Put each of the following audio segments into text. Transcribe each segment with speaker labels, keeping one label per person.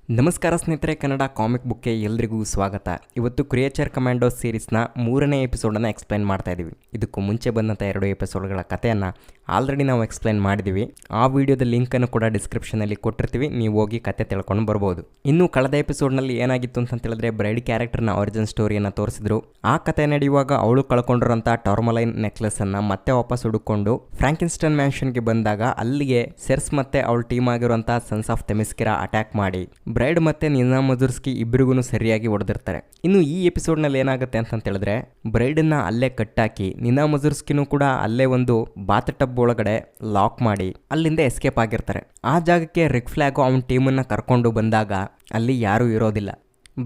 Speaker 1: ನಮಸ್ಕಾರ ಸ್ನೇಹಿತರೆ, ಕನ್ನಡ ಕಾಮಿಕ್ ಬುಕ್ಗೆ ಎಲ್ರಿಗೂ ಸ್ವಾಗತ. ಇವತ್ತು ಕ್ರಿಯೇಚರ್ ಕಮಾಂಡೋ ಸೀರೀಸ್ನ 3ನೇ ಎಪಿಸೋಡನ್ನು ಎಕ್ಸ್ಪ್ಲೈನ್ ಮಾಡ್ತಾ ಇದ್ದೀವಿ. ಇದಕ್ಕೂ ಮುಂಚೆ ಬಂದಂಥ 2 ಎಪಿಸೋಡ್ಗಳ ಕಥೆಯನ್ನು ಆಲ್ರೆಡಿ ನಾವು ಎಕ್ಸ್ಪ್ಲೈನ್ ಮಾಡಿದ್ದೀವಿ. ಆ ವಿಡಿಯೋದ ಲಿಂಕನ್ನು ಕೂಡ ಡಿಸ್ಕ್ರಿಪ್ಷನಲ್ಲಿ ಕೊಟ್ಟಿರ್ತೀವಿ, ನೀವು ಹೋಗಿ ಕತೆ ತಿಳ್ಕೊಂಡು ಬರ್ಬೋದು. ಇನ್ನು ಕಳೆದ ಎಪಿಸೋಡ್ನಲ್ಲಿ ಏನಾಗಿತ್ತು ಅಂತ ಹೇಳಿದ್ರೆ, ಬ್ರೈಡ್ ಕ್ಯಾರೆಕ್ಟರ್ನ ಒರಿಜಿನ್ ಸ್ಟೋರಿಯನ್ನು ತೋರಿಸಿದ್ರು. ಆ ಕತೆ ನಡೆಯುವಾಗ ಅವಳು ಕಳ್ಕೊಂಡಿರೋಂಥ ಟರ್ಮಲೈನ್ ನೆಕ್ಲೆಸನ್ನು ಮತ್ತೆ ವಾಪಸ್ ಹುಡುಕೊಂಡು ಫ್ರಾಂಕಿನ್ಸ್ಟನ್ ಮ್ಯಾನ್ಷನ್ಗೆ ಬಂದಾಗ ಅಲ್ಲಿಗೆ ಸೆರ್ಸ್ ಮತ್ತೆ ಅವಳ ಟೀಮ್ ಆಗಿರುವಂಥ ಸನ್ಸ್ ಆಫ್ ತೆಮಿಸ್ಕಿರಾ ಅಟ್ಯಾಕ್ ಮಾಡಿ ಬ್ರೈಡ್ ಮತ್ತೆ ನಿನಾ ಮಜುರ್ಸ್ಕಿ ಇಬ್ಬರಿಗೂ ಸರಿಯಾಗಿ ಹೊಡೆದಿರ್ತಾರೆ. ಇನ್ನು ಈ ಎಪಿಸೋಡ್ನಲ್ಲಿ ಏನಾಗುತ್ತೆ ಅಂತ ಹೇಳಿದ್ರೆ, ಬ್ರೈಡನ್ನ ಅಲ್ಲೇ ಕಟ್ಟಾಕಿ ನಿನಾ ಮಜುರ್ಸ್ಕಿನೂ ಕೂಡ ಅಲ್ಲೇ ಒಂದು ಬಾತ್ ಟಬ್ ಒಳಗಡೆ ಲಾಕ್ ಮಾಡಿ ಅಲ್ಲಿಂದ ಎಸ್ಕೇಪ್ ಆಗಿರ್ತಾರೆ. ಆ ಜಾಗಕ್ಕೆ ರಿಕ್ ಫ್ಲಾಗು ಅವನ ಟೀಮನ್ನು ಕರ್ಕೊಂಡು ಬಂದಾಗ ಅಲ್ಲಿ ಯಾರೂ ಇರೋದಿಲ್ಲ.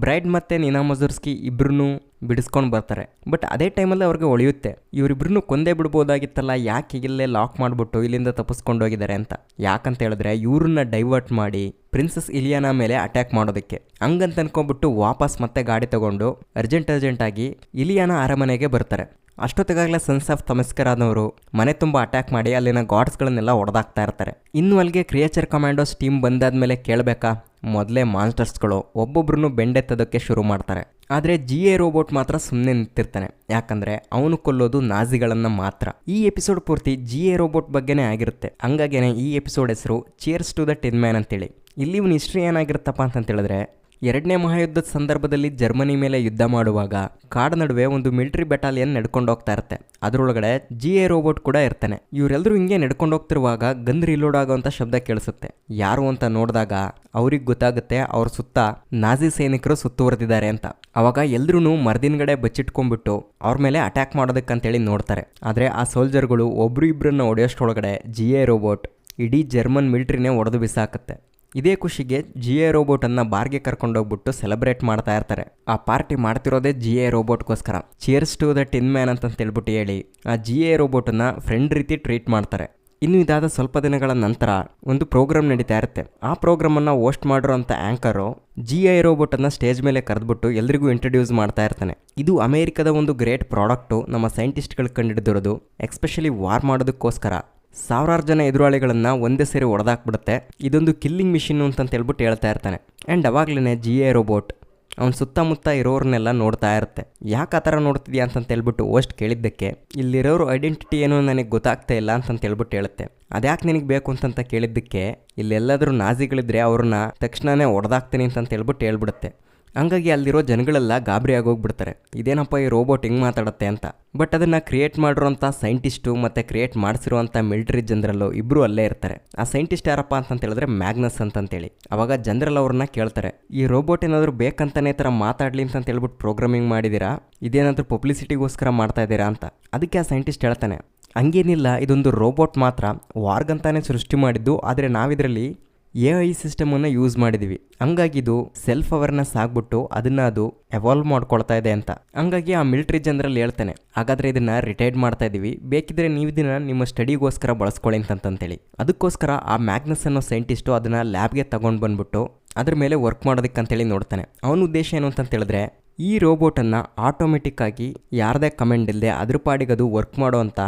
Speaker 1: ಬ್ರೈಡ್ ಮತ್ತೆ ನಿನಾ ಮಜುರ್ಸ್ಕಿ ಇಬ್ರು ಬಿಡಿಸ್ಕೊಂಡು ಬರ್ತಾರೆ. ಬಟ್ ಅದೇ ಟೈಮಲ್ಲಿ ಅವ್ರಿಗೆ ಹೊಳೆಯುತ್ತೆ, ಇವರಿಬ್ರು ಕೊಂದೇ ಬಿಡ್ಬೋದಾಗಿತ್ತಲ್ಲ, ಯಾಕೆ ಇಲ್ಲೇ ಲಾಕ್ ಮಾಡಿಬಿಟ್ಟು ಇಲ್ಲಿಂದ ತಪ್ಪಿಸ್ಕೊಂಡು ಹೋಗಿದ್ದಾರೆ ಅಂತ. ಯಾಕಂತ ಹೇಳಿದ್ರೆ ಇವ್ರನ್ನ ಡೈವರ್ಟ್ ಮಾಡಿ ಪ್ರಿನ್ಸಸ್ ಇಲಿಯಾನ ಮೇಲೆ ಅಟ್ಯಾಕ್ ಮಾಡೋದಕ್ಕೆ. ಹಂಗಂತ ಅನ್ಕೊಂಡ್ಬಿಟ್ಟು ವಾಪಸ್ ಮತ್ತೆ ಗಾಡಿ ತಗೊಂಡು ಅರ್ಜೆಂಟಾಗಿ ಇಲಿಯಾನ ಅರಮನೆಗೆ ಬರ್ತಾರೆ. ಅಷ್ಟೊತ್ತಿಗಾಗಲೇ ಸನ್ಸ್ ಆಫ್ ತೆಮಿಸ್ಕಿರಾದವರು ಮನೆ ತುಂಬ ಅಟ್ಯಾಕ್ ಮಾಡಿ ಅಲ್ಲಿನ ಗಾಡ್ಸ್ಗಳನ್ನೆಲ್ಲ ಹೊಡೆದಾಕ್ತಾ ಇರ್ತಾರೆ. ಇನ್ನು ಅಲ್ಲಿಗೆ ಕ್ರಿಯೇಚರ್ ಕಮಾಂಡೋಸ್ ಟೀಮ್ ಬಂದಾದ್ಮೇಲೆ ಕೇಳಬೇಕಾ, ಮೊದಲೇ ಮಾನ್ಸ್ಟರ್ಸ್ಗಳು ಒಬ್ಬೊಬ್ರು ಬೆಂಡೆತ್ತೋದಕ್ಕೆ ಶುರು ಮಾಡ್ತಾರೆ. ಆದರೆ GA ರೋಬೋಟ್ ಮಾತ್ರ ಸುಮ್ಮನೆ ನಿಂತಿರ್ತಾನೆ, ಯಾಕಂದರೆ ಅವನು ಕೊಲ್ಲೋದು ನಾಜಿಗಳನ್ನು ಮಾತ್ರ. ಈ ಎಪಿಸೋಡ್ ಪೂರ್ತಿ GA ರೋಬೋಟ್ ಬಗ್ಗೆನೇ ಆಗಿರುತ್ತೆ. ಹಂಗಾಗೇನೆ ಈ ಎಪಿಸೋಡ್ ಹೆಸರು chairs to the tin man ಅಂತೇಳಿ. ಇಲ್ಲಿ ಇವನು ಹಿಸ್ಟ್ರಿ ಏನಾಗಿರುತ್ತಪ್ಪ ಅಂತಂತೇಳಿದ್ರೆ, 2ನೇ ಮಹಾಯುದ್ಧದ ಸಂದರ್ಭದಲ್ಲಿ ಜರ್ಮನಿ ಮೇಲೆ ಯುದ್ಧ ಮಾಡುವಾಗ ಕಾಡು ನಡುವೆ ಒಂದು ಮಿಲಿಟರಿ ಬೆಟಾಲಿಯನ್ ನಡ್ಕೊಂಡು ಹೋಗ್ತಾ ಇರುತ್ತೆ. ಅದರೊಳಗಡೆ GA ರೋಬೋಟ್ ಕೂಡ ಇರ್ತಾನೆ. ಇವರೆಲ್ಲರೂ ಹಿಂಗೆ ನಡ್ಕೊಂಡು ಹೋಗ್ತಿರುವಾಗ ಗನ್ ರಿಲೋಡ್ ಆಗೋವಂಥ ಶಬ್ದ ಕೇಳಿಸುತ್ತೆ. ಯಾರು ಅಂತ ನೋಡಿದಾಗ ಅವ್ರಿಗೆ ಗೊತ್ತಾಗುತ್ತೆ ಅವ್ರ ಸುತ್ತ ನಾಜಿ ಸೈನಿಕರು ಸುತ್ತುವರೆದಿದ್ದಾರೆ ಅಂತ. ಅವಾಗ ಎಲ್ರೂ ಮರದಿನಗಡೆ ಬಚ್ಚಿಟ್ಕೊಂಡ್ಬಿಟ್ಟು ಅವ್ರ ಮೇಲೆ ಅಟ್ಯಾಕ್ ಮಾಡೋದಕ್ಕಂತೇಳಿ ನೋಡ್ತಾರೆ. ಆದರೆ ಆ ಸೋಲ್ಜರ್ಗಳು ಒಬ್ರು ಇಬ್ಬರನ್ನ ಹೊಡೆಯೋಷ್ಟೊಳಗಡೆ GA ರೋಬೋಟ್ ಇಡೀ ಜರ್ಮನ್ ಮಿಲಿಟ್ರಿನೇ ಒಡೆದು ಬಿಸಾಕತ್ತೆ. ಇದೇ ಖುಷಿಗೆ GA ರೋಬೋಟನ್ನು ಬಾರ್ಗೆ ಕರ್ಕೊಂಡೋಗ್ಬಿಟ್ಟು ಸೆಲೆಬ್ರೇಟ್ ಮಾಡ್ತಾ ಇರ್ತಾರೆ. ಆ ಪಾರ್ಟಿ ಮಾಡ್ತಿರೋದೇ GA ರೋಬೋಟ್ಗೋಸ್ಕರ. Cheers to the tin man ಅಂತ ಹೇಳ್ಬಿಟ್ಟು ಹೇಳಿ ಆ GA ರೋಬೋಟನ್ನು ಫ್ರೆಂಡ್ ರೀತಿ ಟ್ರೀಟ್ ಮಾಡ್ತಾರೆ. ಇನ್ನು ಇದಾದ ಸ್ವಲ್ಪ ದಿನಗಳ ನಂತರ ಒಂದು ಪ್ರೋಗ್ರಾಮ್ ನಡೀತಾ ಇರುತ್ತೆ. ಆ ಪ್ರೋಗ್ರಾಮನ್ನು ಹೋಸ್ಟ್ ಮಾಡಿರೋಂಥ ಆ್ಯಂಕರು GA ರೋಬೋಟನ್ನು ಸ್ಟೇಜ್ ಮೇಲೆ ಕರೆದ್ಬಿಟ್ಟು ಎಲ್ರಿಗೂ ಇಂಟ್ರಡ್ಯೂಸ್ ಮಾಡ್ತಾ ಇರ್ತಾನೆ. ಇದು ಅಮೇರಿಕದ ಒಂದು ಗ್ರೇಟ್ ಪ್ರಾಡಕ್ಟು, ನಮ್ಮ ಸೈಂಟಿಸ್ಟ್ಗಳು ಕಂಡುಹಿಡಿದಿರೋದು ಎಕ್ಸ್ಪೆಷಲಿ ವಾರ್ ಮಾಡೋದಕ್ಕೋಸ್ಕರ. 1000 ಜನ ಎದುರಾಳಿಗಳನ್ನು ಒಂದೇ ಸೇರಿ ಹೊಡೆದಾಕ್ಬಿಡುತ್ತೆ. ಇದೊಂದು ಕಿಲ್ಲಿಂಗ್ ಮಿಷಿನ್ನು ಅಂತ ಹೇಳ್ಬಿಟ್ಟು ಹೇಳ್ತಾ ಇರ್ತಾನೆ. ಆ್ಯಂಡ್ ಅವಾಗಲೇ GA ರೋಬೋಟ್ ಅವ್ನು ಸುತ್ತಮುತ್ತ ಇರೋರನ್ನೆಲ್ಲ ನೋಡ್ತಾ ಇರುತ್ತೆ. ಯಾಕೆ ಆ ಥರ ನೋಡ್ತಿದ್ಯಾ ಅಂತ ಹೇಳ್ಬಿಟ್ಟು ಹೋಸ್ಟ್ ಕೇಳಿದ್ದಕ್ಕೆ, ಇಲ್ಲಿರೋರು ಐಡೆಂಟಿಟಿ ಏನೋ ನನಗೆ ಗೊತ್ತಾಗ್ತಾ ಇಲ್ಲ ಅಂತ ಹೇಳ್ಬಿಟ್ಟು ಹೇಳುತ್ತೆ. ಅದ್ಯಾಕೆ ನಿನಗೆ ಬೇಕು ಅಂತ ಕೇಳಿದ್ದಕ್ಕೆ, ಇಲ್ಲೆಲ್ಲಾದರೂ ನಾಜಿಗಳಿದ್ರೆ ಅವ್ರನ್ನ ತಕ್ಷಣವೇ ಹೊಡೆದಾಕ್ತೀನಿ ಅಂತ ಹೇಳ್ಬಿಟ್ಟು ಹೇಳ್ಬಿಡುತ್ತೆ. ಹಂಗಾಗಿ ಅಲ್ಲಿರೋ ಜನಗಳೆಲ್ಲ ಗಾಬರಿ ಆಗೋಗ್ಬಿಡ್ತಾರೆ, ಇದೇನಪ್ಪ ಈ ರೋಬೋಟ್ ಹಿಂಗೆ ಮಾತಾಡುತ್ತೆ ಅಂತ. ಬಟ್ ಅದನ್ನು ಕ್ರಿಯೇಟ್ ಮಾಡಿರೋಂಥ ಸೈಂಟಿಸ್ಟು ಮತ್ತು ಕ್ರಿಯೇಟ್ ಮಾಡಿಸಿರುವಂಥ ಮಿಲಿಟರಿ ಜನರಲ್ಲು ಇಬ್ಬರು ಅಲ್ಲೇ ಇರ್ತಾರೆ. ಆ ಸೈಂಟಿಸ್ಟ್ ಯಾರಪ್ಪ ಅಂತ ಹೇಳಿದ್ರೆ ಮ್ಯಾಗ್ನಸ್ ಅಂತಂತೇಳಿ. ಅವಾಗ ಜನರಲ್ ಅವ್ರನ್ನ ಕೇಳ್ತಾರೆ, ಈ ರೋಬೋಟ್ ಏನಾದರೂ ಬೇಕಂತಾನೆ ಥರ ಮಾತಾಡಲಿ ಅಂತ ಹೇಳ್ಬಿಟ್ಟು ಪ್ರೋಗ್ರಾಮಿಂಗ್ ಮಾಡಿದ್ದೀರಾ, ಇದೇನಾದರೂ ಪಬ್ಲಿಸಿಟಿಗೋಸ್ಕರ ಮಾಡ್ತಾ ಇದ್ದೀರಾ ಅಂತ. ಅದಕ್ಕೆ ಆ ಸೈಂಟಿಸ್ಟ್ ಹೇಳ್ತಾನೆ, ಹಂಗೇನಿಲ್ಲ, ಇದೊಂದು ರೋಬೋಟ್ ಮಾತ್ರ ವಾರ್ಗಂತಾನೆ ಸೃಷ್ಟಿ ಮಾಡಿದ್ದು, ಆದರೆ ನಾವಿದರಲ್ಲಿ AI ಸಿಸ್ಟಮನ್ನು ಯೂಸ್ ಮಾಡಿದ್ದೀವಿ. ಹಂಗಾಗಿ ಇದು ಸೆಲ್ಫ್ ಅವೇರ್ನೆಸ್ ಆಗ್ಬಿಟ್ಟು ಅದನ್ನು ಅದು ಎವಾಲ್ವ್ ಮಾಡ್ಕೊಳ್ತಾ ಇದೆ ಅಂತ. ಹಂಗಾಗಿ ಆ ಮಿಲಿಟರಿ ಜನರಲ್ ಹೇಳ್ತಾನೆ, ಹಾಗಾದರೆ ಇದನ್ನು ರಿಟೈರ್ಡ್ ಮಾಡ್ತಾ ಇದ್ದೀವಿ, ಬೇಕಿದ್ರೆ ನೀವು ಇದನ್ನು ನಿಮ್ಮ ಸ್ಟಡಿಗೋಸ್ಕರ ಬಳಸ್ಕೊಳ್ಳಿ ಅಂತಂತೇಳಿ. ಅದಕ್ಕೋಸ್ಕರ ಆ ಮ್ಯಾಗ್ನಸ್ ಅನ್ನೋ ಸೈಂಟಿಸ್ಟು ಅದನ್ನು ಲ್ಯಾಬ್ಗೆ ತಗೊಂಡು ಬಂದ್ಬಿಟ್ಟು ಅದ್ರ ಮೇಲೆ ವರ್ಕ್ ಮಾಡೋದಕ್ಕಂತೇಳಿ ನೋಡ್ತಾನೆ. ಅವನ ಉದ್ದೇಶ ಏನು ಅಂತ ಹೇಳಿದ್ರೆ, ಈ ರೋಬೋಟನ್ನು ಆಟೋಮೆಟಿಕ್ಕಾಗಿ ಯಾರದೇ ಕಮೆಂಡ್ ಇಲ್ಲದೆ ಅದ್ರ ಪಾಡಿಗೆ ಅದು ವರ್ಕ್ ಮಾಡೋವಂಥ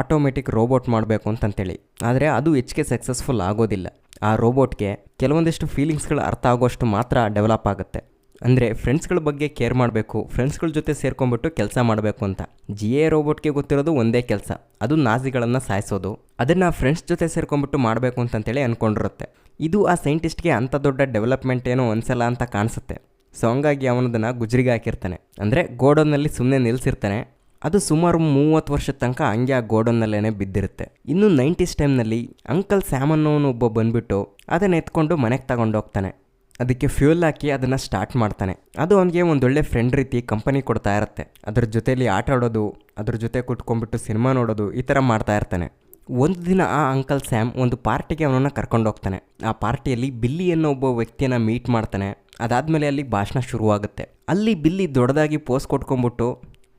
Speaker 1: ಆಟೋಮೆಟಿಕ್ ರೋಬೋಟ್ ಮಾಡಬೇಕು ಅಂತಂತೇಳಿ. ಆದರೆ ಅದು ಹೆಚ್ಚಿಗೆ ಸಕ್ಸಸ್ಫುಲ್ ಆಗೋದಿಲ್ಲ. ಆ ರೋಬೋಟ್ಗೆ ಕೆಲವೊಂದಿಷ್ಟು ಫೀಲಿಂಗ್ಸ್ಗಳು ಅರ್ಥ ಆಗೋಷ್ಟು ಮಾತ್ರ ಡೆವಲಪ್ ಆಗುತ್ತೆ. ಅಂದರೆ ಫ್ರೆಂಡ್ಸ್ಗಳ ಬಗ್ಗೆ ಕೇರ್ ಮಾಡಬೇಕು, ಫ್ರೆಂಡ್ಸ್ಗಳ ಜೊತೆ ಸೇರ್ಕೊಂಡ್ಬಿಟ್ಟು ಕೆಲಸ ಮಾಡಬೇಕು ಅಂತ. GA ರೋಬೋಟ್ಗೆ ಗೊತ್ತಿರೋದು ಒಂದೇ ಕೆಲಸ, ಅದು ನಾಜಿಗಳನ್ನು ಸಾಯಿಸೋದು. ಅದನ್ನು ಫ್ರೆಂಡ್ಸ್ ಜೊತೆ ಸೇರ್ಕೊಂಡ್ಬಿಟ್ಟು ಮಾಡಬೇಕು ಅಂತಂತೇಳಿ ಅಂದ್ಕೊಂಡಿರುತ್ತೆ. ಇದು ಆ ಸೈಂಟಿಸ್ಟ್ಗೆ ಅಂಥ ದೊಡ್ಡ ಡೆವಲಪ್ಮೆಂಟ್ ಏನೋ ಅನಿಸಲ್ಲ ಅಂತ ಕಾಣಿಸುತ್ತೆ. ಸೊ ಹಂಗಾಗಿ ಅವನದನ್ನು ಗುಜ್ರಿಗೆ ಹಾಕಿರ್ತಾನೆ, ಅಂದರೆ ಗೋಡೌನ್ನಲ್ಲಿ ಸುಮ್ಮನೆ ನಿಲ್ಲಿಸಿರ್ತಾನೆ. ಅದು ಸುಮಾರು 30 ವರ್ಷದ ತನಕ ಹಂಗೆ ಆ ಗೋಡೌನ್ನಲ್ಲೇ ಬಿದ್ದಿರುತ್ತೆ. ಇನ್ನು 90s ಟೈಮ್ನಲ್ಲಿ ಅಂಕಲ್ ಸ್ಯಾಮ್ ಅನ್ನೋನು ಒಬ್ಬ ಬಂದುಬಿಟ್ಟು ಅದನ್ನು ಎತ್ಕೊಂಡು ಮನೆಗೆ ತಗೊಂಡೋಗ್ತಾನೆ. ಅದಕ್ಕೆ ಫ್ಯೂಲ್ ಹಾಕಿ ಅದನ್ನು ಸ್ಟಾರ್ಟ್ ಮಾಡ್ತಾನೆ. ಅದು ಅವನಿಗೆ ಒಂದೊಳ್ಳೆ ಫ್ರೆಂಡ್ ರೀತಿ ಕಂಪನಿ ಕೊಡ್ತಾ ಇರುತ್ತೆ. ಅದ್ರ ಜೊತೆಯಲ್ಲಿ ಆಟ ಆಡೋದು, ಅದ್ರ ಜೊತೆ ಕೂತ್ಕೊಂಡ್ಬಿಟ್ಟು ಸಿನಿಮಾ ನೋಡೋದು, ಈ ಥರ ಮಾಡ್ತಾ ಇರ್ತಾನೆ. ಒಂದು ದಿನ ಆ ಅಂಕಲ್ ಸ್ಯಾಮ್ ಒಂದು ಪಾರ್ಟಿಗೆ ಅವನನ್ನು ಕರ್ಕೊಂಡೋಗ್ತಾನೆ. ಆ ಪಾರ್ಟಿಯಲ್ಲಿ ಬಿಲ್ಲಿ ಅನ್ನೋ ಒಬ್ಬ ವ್ಯಕ್ತಿಯನ್ನು ಮೀಟ್ ಮಾಡ್ತಾನೆ. ಅದಾದಮೇಲೆ ಅಲ್ಲಿ ಭಾಷಣ ಶುರುವಾಗುತ್ತೆ. ಅಲ್ಲಿ ಬಿಲ್ಲಿ ದೊಡ್ಡದಾಗಿ ಪೋಸ್ ಕೊಟ್ಕೊಂಡ್ಬಿಟ್ಟು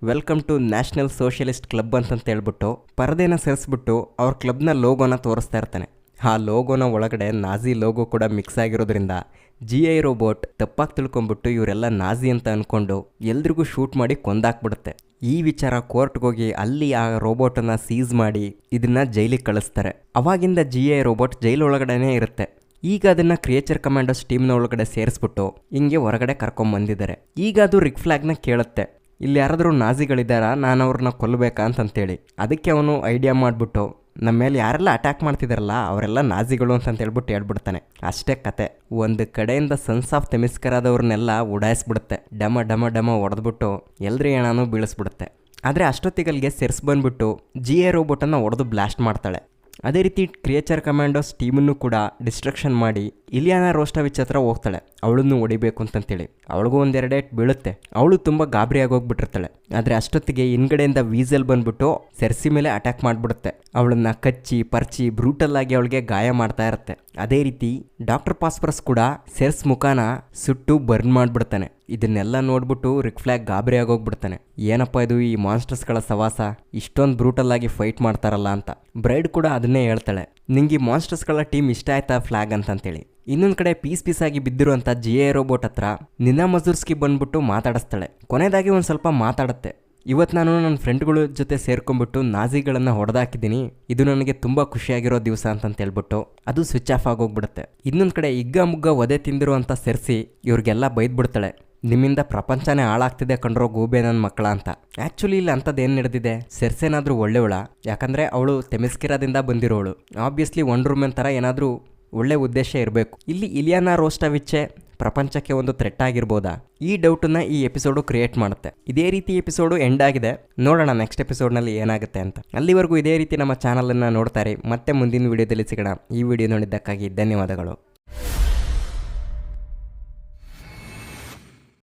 Speaker 1: welcome to national socialist club ಅಂತ ಹೇಳ್ಬಿಟ್ಟು ಪರದೆನ ಸರಿಸ್ಬಿಟ್ಟು ಅವ್ರ ಕ್ಲಬ್ನ ಲೋಗೋನ ತೋರಿಸ್ತಾ ಇರ್ತಾನೆ. ಆ ಲೋಗೋನ ಒಳಗಡೆ ನಾಜಿ ಲೋಗೋ ಕೂಡ ಮಿಕ್ಸ್ ಆಗಿರೋದ್ರಿಂದ GA ರೋಬೋಟ್ ತಪ್ಪಾಗಿ ತಿಳ್ಕೊಂಬಿಟ್ಟು ಇವರೆಲ್ಲ ನಾಜಿ ಅಂತ ಅಂದ್ಕೊಂಡು ಎಲ್ರಿಗೂ ಶೂಟ್ ಮಾಡಿ ಕೊಂದಾಕ್ಬಿಡುತ್ತೆ. ಈ ವಿಚಾರ ಕೋರ್ಟ್ಗೆ ಹೋಗಿ ಅಲ್ಲಿ ಆ ರೋಬೋಟನ್ನು ಸೀಸ್ ಮಾಡಿ ಇದನ್ನು ಜೈಲಿಗೆ ಕಳಿಸ್ತಾರೆ. ಅವಾಗಿಂದ GA ರೋಬೋಟ್ ಜೈಲೊಳಗಡೆನೇ ಇರುತ್ತೆ. ಈಗ ಅದನ್ನ ಕ್ರಿಯೇಚರ್ ಕಮಾಂಡೋಸ್ ಟೀಮ್ನ ಒಳಗಡೆ ಸೇರಿಸ್ಬಿಟ್ಟು ಹಿಂಗೆ ಹೊರಗಡೆ ಕರ್ಕೊಂಬಂದಿದ್ದಾರೆ. ಈಗ ಅದು ರಿಕ್ ಫ್ಲಾಗ್ನ ಕೇಳುತ್ತೆ, ಇಲ್ಲಿ ಯಾರಾದರೂ ನಾಜಿಗಳಿದ್ದಾರಾ, ನಾನು ಅವ್ರನ್ನ ಕೊಲ್ಲಬೇಕಾ ಅಂತಂತೇಳಿ. ಅದಕ್ಕೆ ಅವನು ಐಡಿಯಾ ಮಾಡಿಬಿಟ್ಟು ನಮ್ಮ ಮೇಲೆ ಯಾರೆಲ್ಲ ಅಟ್ಯಾಕ್ ಮಾಡ್ತಿದಾರಲ್ಲ ಅವರೆಲ್ಲ ನಾಜಿಗಳು ಅಂತ ಹೇಳ್ಬಿಡ್ತಾನೆ. ಅಷ್ಟೇ ಕತೆ. ಒಂದು ಕಡೆಯಿಂದ ಸನ್ಸ್ ಆಫ್ ತೆಮಿಸ್ಕರಾದವ್ರನ್ನೆಲ್ಲ ಉಡಾಯಿಸ್ಬಿಡುತ್ತೆ. ಡಮ ಡಮ ಡಮ ಹೊಡೆದ್ಬಿಟ್ಟು ಎಲ್ರಿ ಏನಾನು ಬೀಳಿಸ್ಬಿಡುತ್ತೆ. ಆದರೆ ಅಷ್ಟೊತ್ತಿಗಲ್ಲಿಗೆ ಸೆರ್ಸ್ ಬಂದ್ಬಿಟ್ಟು GA ರೋಬೋಟನ್ನು ಹೊಡೆದು ಬ್ಲಾಸ್ಟ್ ಮಾಡ್ತಾಳೆ. ಅದೇ ರೀತಿ ಕ್ರಿಯೇಚರ್ ಕಮಾಂಡೋಸ್ ಟೀಮನ್ನು ಕೂಡ ಡಿಸ್ಟ್ರಕ್ಷನ್ ಮಾಡಿ ಇಲಿಯಾನಾ ರೋಸ್ಟೋವಿಚ್ ಹತ್ರ ಹೋಗ್ತಾಳೆ, ಅವಳನ್ನು ಹೊಡಿಬೇಕು ಅಂತಂತೇಳಿ. ಅವಳಿಗೂ ಒಂದೆರಡು ಏಟ್ ಬೀಳುತ್ತೆ. ಅವಳು ತುಂಬ ಗಾಬರಿ ಆಗೋಗ್ಬಿಟ್ಟಿರ್ತಾಳೆ. ಆದರೆ ಅಷ್ಟೊತ್ತಿಗೆ ಹಿಂದ್ಗಡೆಯಿಂದ ವೀಸಲ್ ಬಂದ್ಬಿಟ್ಟು ಸೆರ್ಸಿ ಮೇಲೆ ಅಟ್ಯಾಕ್ ಮಾಡಿಬಿಡುತ್ತೆ. ಅವಳನ್ನ ಕಚ್ಚಿ ಪರ್ಚಿ ಬ್ರೂಟಲ್ ಆಗಿ ಅವಳಿಗೆ ಗಾಯ ಮಾಡ್ತಾ ಇರುತ್ತೆ. ಅದೇ ರೀತಿ ಡಾಕ್ಟರ್ ಪಾಸ್ಪರಸ್ ಕೂಡ ಸೆರ್ಸ್ ಮುಖಾನ ಸುಟ್ಟು ಬರ್ನ್ ಮಾಡಿಬಿಡ್ತಾನೆ. ಇದನ್ನೆಲ್ಲ ನೋಡ್ಬಿಟ್ಟು ರಿಕ್ ಫ್ಲಾಗ್ ಗಾಬರಿ ಆಗೋಗ್ಬಿಡ್ತಾನೆ. ಏನಪ್ಪ ಇದು, ಈ ಮಾನ್ಸ್ಟರ್ಸ್ಗಳ ಸವಾಸ ಇಷ್ಟೊಂದು ಬ್ರೂಟಲ್ ಆಗಿ ಫೈಟ್ ಮಾಡ್ತಾರಲ್ಲ ಅಂತ. ಬ್ರೈಡ್ ಕೂಡ ಅದನ್ನೇ ಹೇಳ್ತಾಳೆ, ನಿಂಗೆ ಈ ಮಾನ್ಸ್ಟರ್ಸ್ಗಳ ಟೀಮ್ ಇಷ್ಟ ಆಯ್ತಾ ಫ್ಲಾಗ್ ಅಂತಂತೇಳಿ. ಇನ್ನೊಂದು ಕಡೆ ಪೀಸ್ ಆಗಿ ಬಿದ್ದಿರುವಂಥ GA ರೋಬೋಟ್ ಹತ್ರ ನಿನಾ ಮಜುರ್ಸ್ಕಿ ಬಂದ್ಬಿಟ್ಟು ಮಾತಾಡಿಸ್ತಾಳೆ. ಕೊನೆಯದಾಗಿ ಒಂದು ಸ್ವಲ್ಪ ಮಾತಾಡುತ್ತೆ. ಇವತ್ತು ನಾನು ನನ್ನ ಫ್ರೆಂಡ್ಗಳ ಜೊತೆ ಸೇರ್ಕೊಂಡ್ಬಿಟ್ಟು ನಾಜಿಗಳನ್ನು ಹೊಡೆದಾಕಿದ್ದೀನಿ, ಇದು ನನಗೆ ತುಂಬ ಖುಷಿಯಾಗಿರೋ ದಿವಸ ಅಂತಂತ ಹೇಳ್ಬಿಟ್ಟು ಅದು ಸ್ವಿಚ್ ಆಫ್ ಆಗೋಗ್ಬಿಡುತ್ತೆ. ಇನ್ನೊಂದು ಕಡೆ ಇಗ್ಗ ಮುಗ್ಗ ಒದೆ ತಿಂದಿರುವಂಥ ಸೆರ್ಸಿ ಇವ್ರಿಗೆಲ್ಲ ಬೈದ್ಬಿಡ್ತಾಳೆ, ನಿಮ್ಮಿಂದ ಪ್ರಪಂಚನೇ ಹಾಳಾಗ್ತಿದೆ ಕಂಡ್ರೋ ಗೂಬೆ ನನ್ನ ಮಕ್ಕಳ ಅಂತ. ಆ್ಯಕ್ಚುಲಿ ಇಲ್ಲಿ ಅಂಥದ್ದು ಏನು ನಡೆದಿದೆ, ಸೆರ್ಸೇನಾದರೂ ಒಳ್ಳೆಯವಳ, ಯಾಕಂದರೆ ಅವಳು ತೆಮಿಸ್ಕಿರಾದಿಂದ ಬಂದಿರೋಳು. ಆಬ್ವಿಯಸ್ಲಿ ವಂಡರ್ ವುಮನ್ ಥರ ಏನಾದರೂ ಒಳ್ಳೆ ಉದ್ದೇಶ ಇರಬೇಕು. ಇಲ್ಲಿ ಇಲಿಯಾನಾ ರೋಸ್ಟೋವಿಚ್ಚೆ ಪ್ರಪಂಚಕ್ಕೆ ಒಂದು ಥ್ರೆಟ್ ಆಗಿರ್ಬೋದಾ, ಈ ಡೌಟನ್ನ ಈ ಎಪಿಸೋಡು ಕ್ರಿಯೇಟ್ ಮಾಡುತ್ತೆ. ಇದೇ ರೀತಿ ಎಪಿಸೋಡು ಎಂಡ್ ಆಗಿದೆ. ನೋಡೋಣ ನೆಕ್ಸ್ಟ್ ಎಪಿಸೋಡ್ನಲ್ಲಿ ಏನಾಗುತ್ತೆ ಅಂತ. ಅಲ್ಲಿವರೆಗೂ ಇದೇ ರೀತಿ ನಮ್ಮ ಚಾನಲನ್ನು ನೋಡ್ತಾರೆ. ಮತ್ತೆ ಮುಂದಿನ ವಿಡಿಯೋದಲ್ಲಿ ಸಿಗೋಣ. ಈ ವಿಡಿಯೋ ನೋಡಿದ್ದಕ್ಕಾಗಿ ಧನ್ಯವಾದಗಳು.